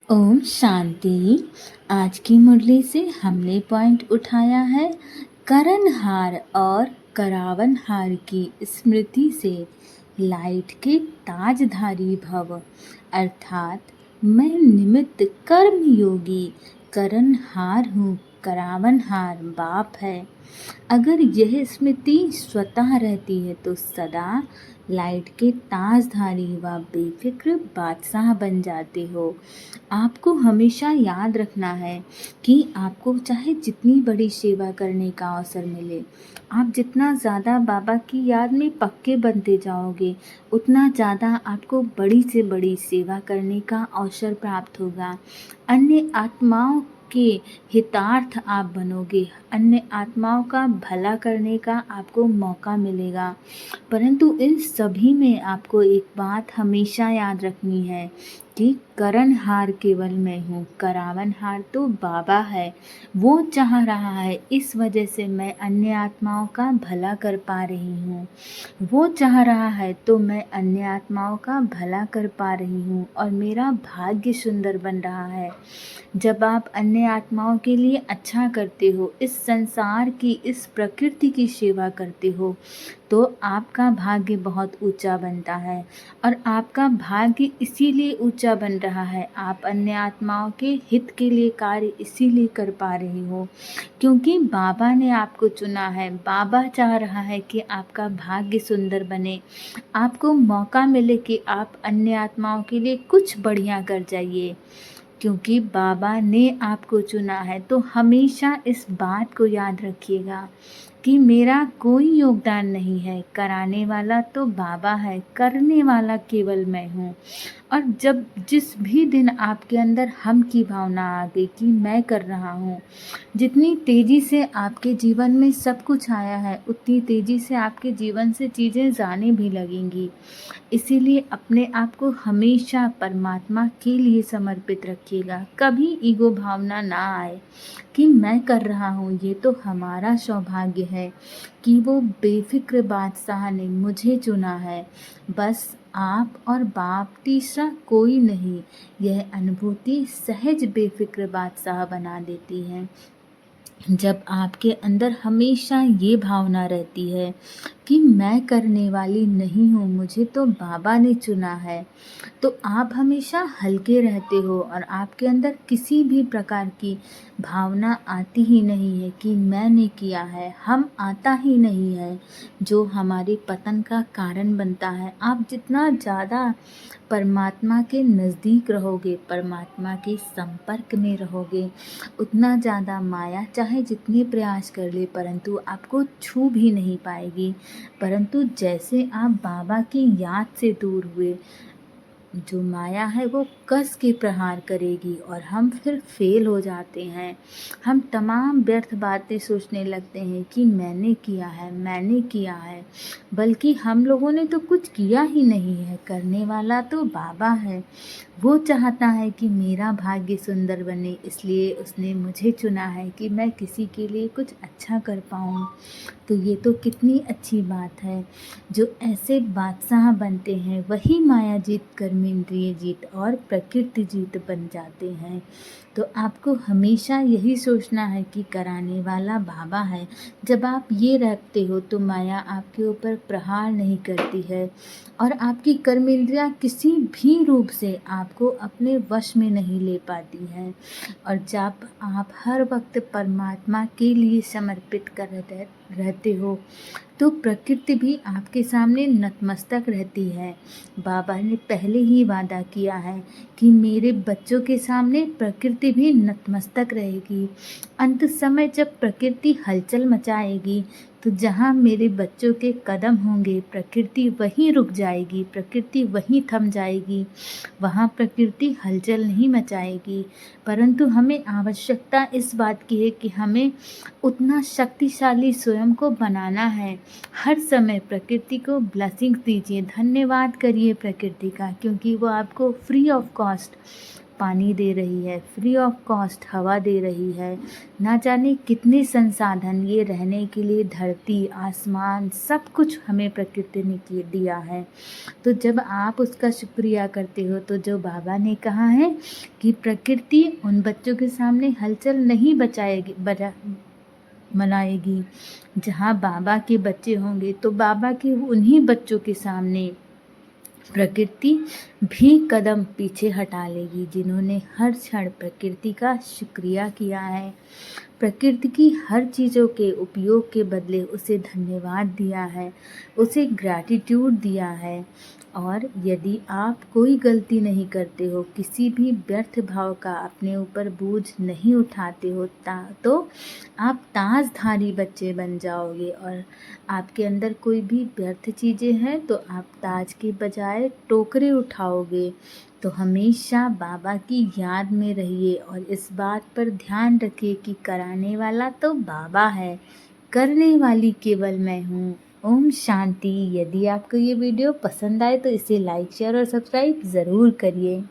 ओम शांति। आज की मुरली से हमने पॉइंट उठाया है करनहार और करावनहार की स्मृति से लाइट के ताजधारी भव, अर्थात मैं निमित्त कर्म योगी करनहार हूँ, करावनहार बाप है। अगर यह स्मृति स्वतः रहती है तो सदा लाइट के ताजधारी व बेफिक्र बादशाह बन जाते हो। आपको हमेशा याद रखना है कि आपको चाहे जितनी बड़ी सेवा करने का अवसर मिले, आप जितना ज़्यादा बाबा की याद में पक्के बनते जाओगे, उतना ज़्यादा आपको बड़ी से बड़ी सेवा करने का अवसर प्राप्त होगा। अन्य आत्माओं के हितार्थ आप बनोगे, अन्य आत्माओं का भला करने का आपको मौका मिलेगा। परंतु इन सभी में आपको एक बात हमेशा याद रखनी है कि करनहार केवल मैं हूँ, करावनहार तो बाबा है। वो चाह रहा है, इस वजह से मैं अन्य आत्माओं का भला कर पा रही हूँ। वो चाह रहा है तो मैं अन्य आत्माओं का भला कर पा रही हूँ और मेरा भाग्य सुंदर बन रहा है। जब आप अन्य आत्माओं के लिए अच्छा करते हो, इस संसार की, इस प्रकृति की सेवा करते हो, तो आपका भाग्य बहुत ऊंचा बनता है। और आपका भाग्य इसीलिए ऊंचा बन रहा है, आप अन्य आत्माओं के हित के लिए कार्य इसीलिए कर पा रही हो क्योंकि बाबा ने आपको चुना है। बाबा चाह रहा है कि आपका भाग्य सुंदर बने, आपको मौका मिले कि आप अन्य आत्माओं के लिए कुछ बढ़िया कर जाइए। क्योंकि बाबा ने आपको चुना है तो हमेशा इस बात को याद रखिएगा कि मेरा कोई योगदान नहीं है, कराने वाला तो बाबा है, करने वाला केवल मैं हूँ। और जब जिस भी दिन आपके अंदर हम की भावना आ गई कि मैं कर रहा हूँ, जितनी तेज़ी से आपके जीवन में सब कुछ आया है, उतनी तेज़ी से आपके जीवन से चीज़ें जाने भी लगेंगी। इसीलिए अपने आप को हमेशा परमात्मा के लिए समर्पित रखिएगा। कभी ईगो भावना ना आए कि मैं कर रहा हूँ, ये तो हमारा सौभाग्य है कि वो बेफिक्र बादशाह ने मुझे चुना है। बस आप और बाप, तीसरा कोई नहीं। यह अनुभूति सहज बेफिक्र बादशाह बना देती है। जब आपके अंदर हमेशा ये भावना रहती है कि मैं करने वाली नहीं हूँ, मुझे तो बाबा ने चुना है, तो आप हमेशा हल्के रहते हो और आपके अंदर किसी भी प्रकार की भावना आती ही नहीं है कि मैंने किया है, हम आता ही नहीं है, जो हमारे पतन का कारण बनता है। आप जितना ज़्यादा परमात्मा के नज़दीक रहोगे, परमात्मा के संपर्क में रहोगे, उतना ज़्यादा माया चाहे जितने प्रयास कर ले परंतु आपको छू भी नहीं पाएगी। परंतु जैसे आप बाबा की याद से दूर हुए, जो माया है वो कस के प्रहार करेगी और हम फिर फेल हो जाते हैं। हम तमाम व्यर्थ बातें सोचने लगते हैं कि मैंने किया है, मैंने किया है, बल्कि हम लोगों ने तो कुछ किया ही नहीं है, करने वाला तो बाबा है। वो चाहता है कि मेरा भाग्य सुंदर बने, इसलिए उसने मुझे चुना है कि मैं किसी के लिए कुछ अच्छा कर पाऊँ। तो ये तो कितनी अच्छी बात है। जो ऐसे बादशाह बनते हैं वही माया जीत, कर्मेंद्रिय जीत और प्रकृति जीत बन जाते हैं। तो आपको हमेशा यही सोचना है कि कराने वाला बाबा है। जब आप ये रखते हो तो माया आपके ऊपर प्रहार नहीं करती है और आपकी कर्मेंद्रियाँ किसी भी रूप से आपको अपने वश में नहीं ले पाती हैं। और जब आप हर वक्त परमात्मा के लिए समर्पित कर रहते हो तो प्रकृति भी आपके सामने नतमस्तक रहती है। बाबा ने पहले ही वादा किया है कि मेरे बच्चों के सामने प्रकृति भी नतमस्तक रहेगी। अंत समय जब प्रकृति हलचल मचाएगी तो जहाँ मेरे बच्चों के कदम होंगे प्रकृति वहीं रुक जाएगी, प्रकृति वहीं थम जाएगी, वहाँ प्रकृति हलचल नहीं मचाएगी। परंतु हमें आवश्यकता इस बात की है कि हमें उतना शक्तिशाली स्वयं को बनाना है। हर समय प्रकृति को ब्लेसिंग्स दीजिए, धन्यवाद करिए प्रकृति का, क्योंकि वो आपको फ्री ऑफ कॉस्ट पानी दे रही है, फ्री ऑफ कॉस्ट हवा दे रही है, ना जाने कितने संसाधन ये रहने के लिए, धरती आसमान सब कुछ हमें प्रकृति ने दिया है। तो जब आप उसका शुक्रिया करते हो तो जो बाबा ने कहा है कि प्रकृति उन बच्चों के सामने हलचल नहीं मनाएगी। जहाँ बाबा के बच्चे होंगे तो बाबा के उन्हीं बच्चों के सामने प्रकृति भी कदम पीछे हटा लेगी, जिन्होंने हर क्षण प्रकृति का शुक्रिया किया है, प्रकृति की हर चीज़ों के उपयोग के बदले उसे धन्यवाद दिया है, उसे ग्रैटिट्यूड दिया है। और यदि आप कोई गलती नहीं करते हो, किसी भी व्यर्थ भाव का अपने ऊपर बोझ नहीं उठाते हो, तो आप ताजधारी बच्चे बन जाओगे। और आपके अंदर कोई भी व्यर्थ चीज़ें हैं तो आप ताज के बजाय टोकरे उठाओगे। तो हमेशा बाबा की याद में रहिए और इस बात पर ध्यान रखिए कि कराने वाला तो बाबा है, करने वाली केवल मैं हूँ। ओम शांति। यदि आपको ये वीडियो पसंद आए तो इसे लाइक, शेयर और सब्सक्राइब ज़रूर करिए।